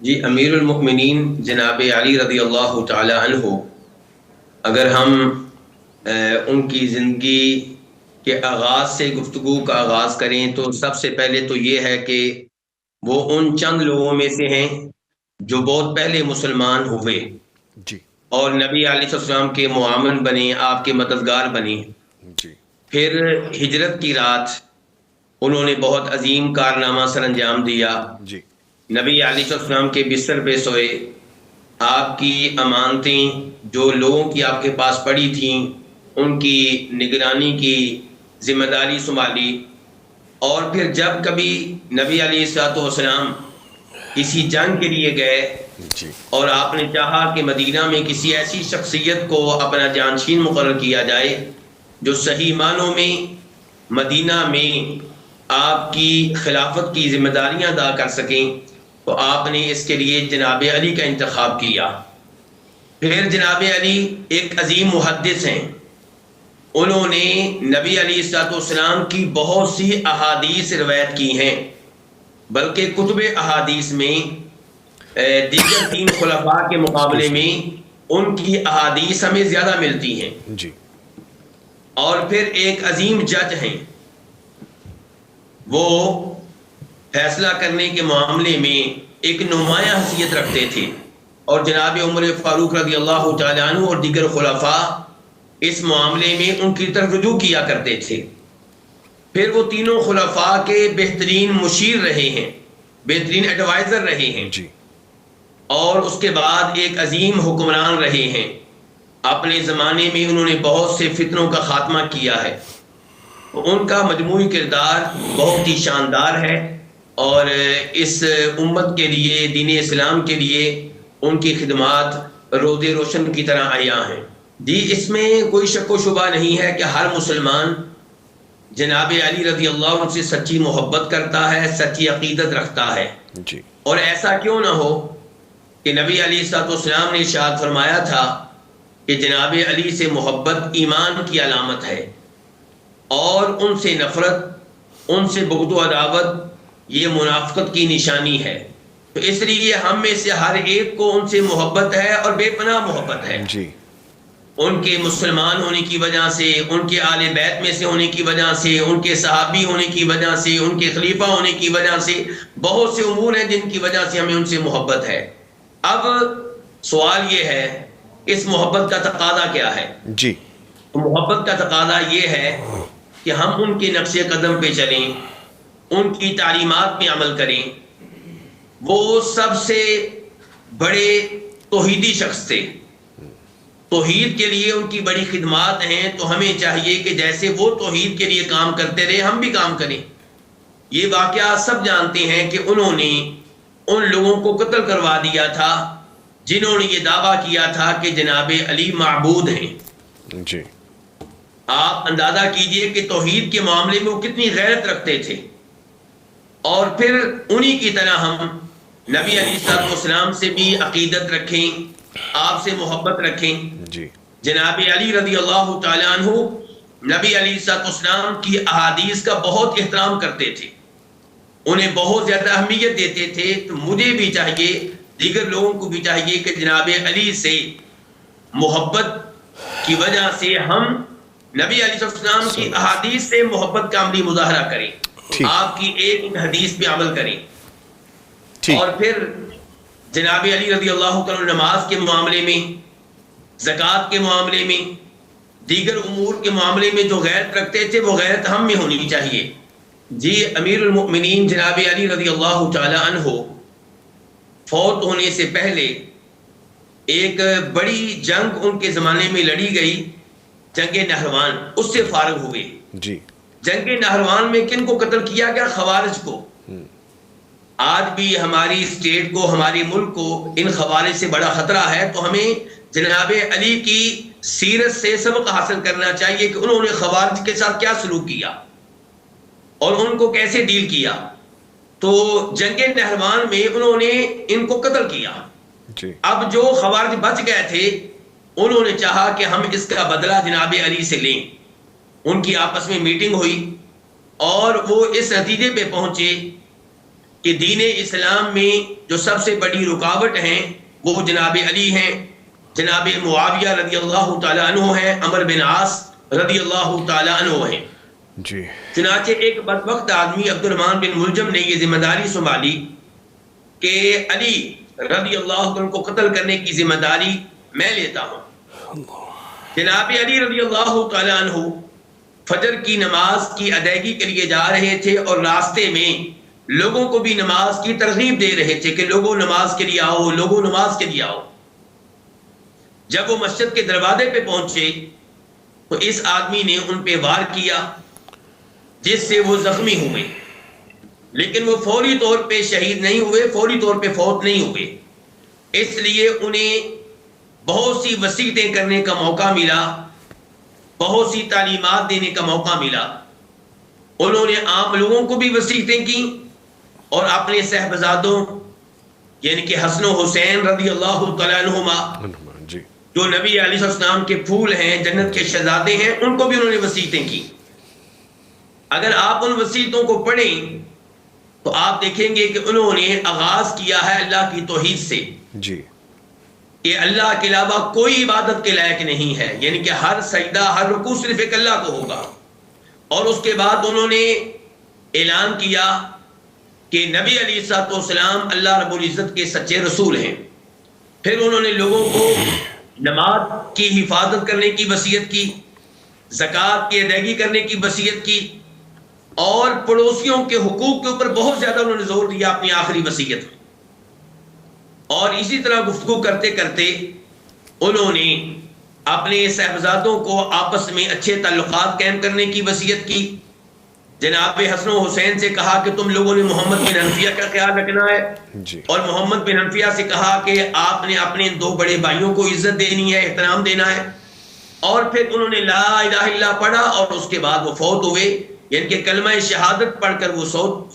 جی امیر المؤمنین جناب علی رضی اللہ تعالی عنہ، اگر ہم ان کی زندگی کے آغاز سے گفتگو کا آغاز کریں تو سب سے پہلے تو یہ ہے کہ وہ ان چند لوگوں میں سے ہیں جو بہت پہلے مسلمان ہوئے جی اور نبی علیہ السلام کے معاون بنے، آپ کے مددگار بنے۔ جی پھر ہجرت کی رات انہوں نے بہت عظیم کارنامہ سر انجام دیا، جی نبی علیہ السلام کے بستر پہ سوئے، آپ کی امانتیں جو لوگوں کی آپ کے پاس پڑی تھیں ان کی نگرانی کی ذمہ داری سنبھالی۔ اور پھر جب کبھی نبی علیہ الصلوۃ والسلام کسی جنگ کے لیے گئے جی اور آپ نے چاہا کہ مدینہ میں کسی ایسی شخصیت کو اپنا جانشین مقرر کیا جائے جو صحیح معنوں میں مدینہ میں آپ کی خلافت کی ذمہ داریاں ادا کر سکیں، تو آپ نے اس کے لیے جناب علی کا انتخاب کیا۔ پھر جناب علی ایک عظیم محدث ہیں، انہوں نے نبی علیہ الصلوۃ والسلام کی بہت سی احادیث روایت کی ہیں، بلکہ کتب احادیث میں دیگر تین خلفاء کے مقابلے ایکسکیوز می۔ میں ان کی احادیث ہمیں زیادہ ملتی ہیں۔ جی اور پھر ایک عظیم جج ہیں، وہ فیصلہ کرنے کے معاملے میں ایک نمایاں حیثیت رکھتے تھے، اور جناب عمر فاروق رضی اللہ تعالی عنہ اور دیگر خلفاء اس معاملے میں ان کی طرف رجوع کیا کرتے تھے۔ پھر وہ تینوں خلفاء کے بہترین مشیر رہے ہیں، بہترین ایڈوائزر رہے ہیں، جی اور اس کے بعد ایک عظیم حکمران رہے ہیں۔ اپنے زمانے میں انہوں نے بہت سے فتنوں کا خاتمہ کیا ہے، ان کا مجموعی کردار بہت ہی شاندار ہے، اور اس امت کے لیے، دین اسلام کے لیے ان کی خدمات روز روشن کی طرح عیاں ہیں۔ جی اس میں کوئی شک و شبہ نہیں ہے کہ ہر مسلمان جناب علی رضی اللہ عنہ سے سچی محبت کرتا ہے، سچی عقیدت رکھتا ہے۔ جی اور ایسا کیوں نہ ہو کہ نبی علیہ الصلوۃ والسلام نے ارشاد فرمایا تھا کہ جناب علی سے محبت ایمان کی علامت ہے، اور ان سے نفرت، ان سے بغض و عداوت یہ منافقت کی نشانی ہے۔ تو اس لیے ہم میں سے ہر ایک کو ان سے محبت ہے، اور بے پناہ محبت ہے، جی ان کے مسلمان ہونے کی وجہ سے، ان کے آل بیت میں سے ہونے کی وجہ سے، ان کے صحابی ہونے کی وجہ سے، ان کے خلیفہ ہونے کی وجہ سے، بہت سے امور ہیں جن کی وجہ سے ہمیں ان سے محبت ہے۔ اب سوال یہ ہے، اس محبت کا تقاضا کیا ہے؟ جی محبت کا تقاضا یہ ہے کہ ہم ان کے نقش قدم پہ چلیں، ان کی تعلیمات پہ عمل کریں۔ وہ سب سے بڑے توحیدی شخص تھے، توحید کے لیے ان کی بڑی خدمات ہیں، تو ہمیں چاہیے کہ جیسے وہ توحید کے لیے کام کرتے رہے ہم بھی کام کریں۔ یہ واقعہ سب جانتے ہیں کہ انہوں نے ان لوگوں کو قتل کروا دیا تھا جنہوں نے یہ دعویٰ کیا تھا کہ جناب علی معبود ہیں۔ جی آپ اندازہ کیجئے کہ توحید کے معاملے میں وہ کتنی غیرت رکھتے تھے، اور پھر انہی کی طرح ہم نبی علیہ الصلوۃ والسلام سے بھی عقیدت رکھیں، آپ سے محبت رکھیں۔ جی جناب علی رضی اللہ تعالی عنہ نبی علیہ الصلوۃ والسلام کی احادیث کا بہت احترام کرتے تھے، انہیں بہت زیادہ اہمیت دیتے تھے۔ تو مجھے بھی چاہیے، دیگر لوگوں کو بھی چاہیے کہ جناب علی سے محبت کی وجہ سے ہم نبی علیہ السلام کی احادیث سے محبت کا عملی مظاہرہ کریں، ٹھیک آپ کی ایک حدیث پہ عمل کریں۔ ٹھیک اور پھر جناب علی رضی اللہ تعالی نماز کے معاملے میں، زکوٰۃ کے معاملے میں، دیگر امور کے معاملے میں جو غیرت رکھتے تھے وہ غیرت ہم میں ہونی چاہیے۔ جی امیر المؤمنین جناب علی رضی اللہ تعالی عنہ فوت ہونے سے پہلے ایک بڑی جنگ ان کے زمانے میں لڑی گئی، جنگ نہروان، اس سے فارغ ہوئے۔ جی جنگ نہروان میں کن کو قتل کیا گیا؟ خوارج کو۔ آج بھی ہماری اسٹیٹ کو، ہمارے ملک کو ان خوارج سے بڑا خطرہ ہے، تو ہمیں جناب علی کی سیرت سے سبق حاصل کرنا چاہیے کہ انہوں نے خوارج کے ساتھ کیا سلوک کیا اور ان کو کیسے ڈیل کیا۔ تو جنگ نہروان میں انہوں نے ان کو قتل کیا۔ جی اب جو خوارج بچ گئے تھے انہوں نے چاہا کہ ہم اس کا بدلہ جناب علی سے لیں۔ ان کی آپس میں میٹنگ ہوئی اور وہ اس نتیجے پہ پہنچے کہ دین اسلام میں جو سب سے بڑی رکاوٹ ہیں وہ جناب علی ہیں، جناب معاویہ رضی اللہ تعالیٰ عنہ ہیں، عمر بن عاص رضی اللہ تعالیٰ عنہ ہیں. جی. چنانچہ ایک بدبخت آدمی عبد الرحمن بن ملجم نے یہ ذمہ داری سنبھالی کہ علی رضی اللہ عنہ کو قتل کرنے کی ذمہ داری میں لیتا ہوں. جناب علی رضی اللہ تعالیٰ عنہ فجر کی نماز کی ادائیگی کے لیے جا رہے تھے اور راستے میں لوگوں کو بھی نماز کی ترغیب دے رہے تھے کہ لوگوں نماز کے لیے آؤ، لوگوں نماز کے لیے آؤ. جب وہ مسجد کے دروازے پہ پہنچے تو اس آدمی نے ان پہ وار کیا جس سے وہ زخمی ہوئے، لیکن وہ فوری طور پہ شہید نہیں ہوئے، فوری طور پہ فوت نہیں ہوئے. اس لیے انہیں بہت سی وصیتیں کرنے کا موقع ملا، بہت سی تعلیمات دینے کا موقع ملا. انہوں نے عام لوگوں کو بھی وصیتیں کی اور اپنے صاحبزادوں یعنی کہ حسن و حسین رضی اللہ تعالیٰ عنہما جی. جو نبی علیہ السلام کے پھول ہیں، جنت کے شہزادے ہیں، ان کو بھی انہوں نے وصیتیں کی. اگر آپ ان وصیتوں کو پڑھیں تو آپ دیکھیں گے کہ انہوں نے آغاز کیا ہے اللہ کی توحید سے جی. کہ اللہ کے علاوہ کوئی عبادت کے لائق نہیں ہے، یعنی کہ ہر سجدہ ہر رکوع صرف ایک اللہ کو ہوگا. اور اس کے بعد انہوں نے اعلان کیا کہ نبی علیہ السلام اللہ رب العزت کے سچے رسول ہیں. پھر انہوں نے لوگوں کو نماز کی حفاظت کرنے کی وصیت کی، زکوٰۃ کی ادائیگی کرنے کی وصیت کی، اور پڑوسیوں کے حقوق کے اوپر بہت زیادہ انہوں نے زور دیا اپنی آخری وصیت میں. اور اسی طرح گفتگو کرتے کرتے انہوں نے اپنے صاحبزادوں کو آپس میں اچھے تعلقات قائم کرنے کی وصیت کی. جناب حسن و حسین سے کہا کہ تم لوگوں نے محمد بن حنفیہ کا خیال رکھنا ہے جی. اور محمد بن حنفیہ سے کہا کہ آپ نے اپنے دو بڑے بھائیوں کو عزت دینی ہے، احترام دینا ہے. اور پھر انہوں نے لا الہ الا اللہ پڑھا اور اس کے بعد وہ فوت ہوئے، یعنی کہ کلمہ شہادت پڑھ کر وہ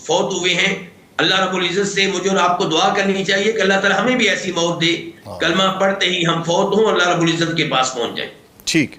فوت ہوئے ہیں. اللہ رب العزت سے مجھے اور آپ کو دعا کرنی چاہیے کہ اللہ تعالیٰ ہمیں بھی ایسی موت دے، کلمہ پڑھتے ہی ہم فوت ہوں، اللہ رب العزت کے پاس پہنچ جائیں. ٹھیک.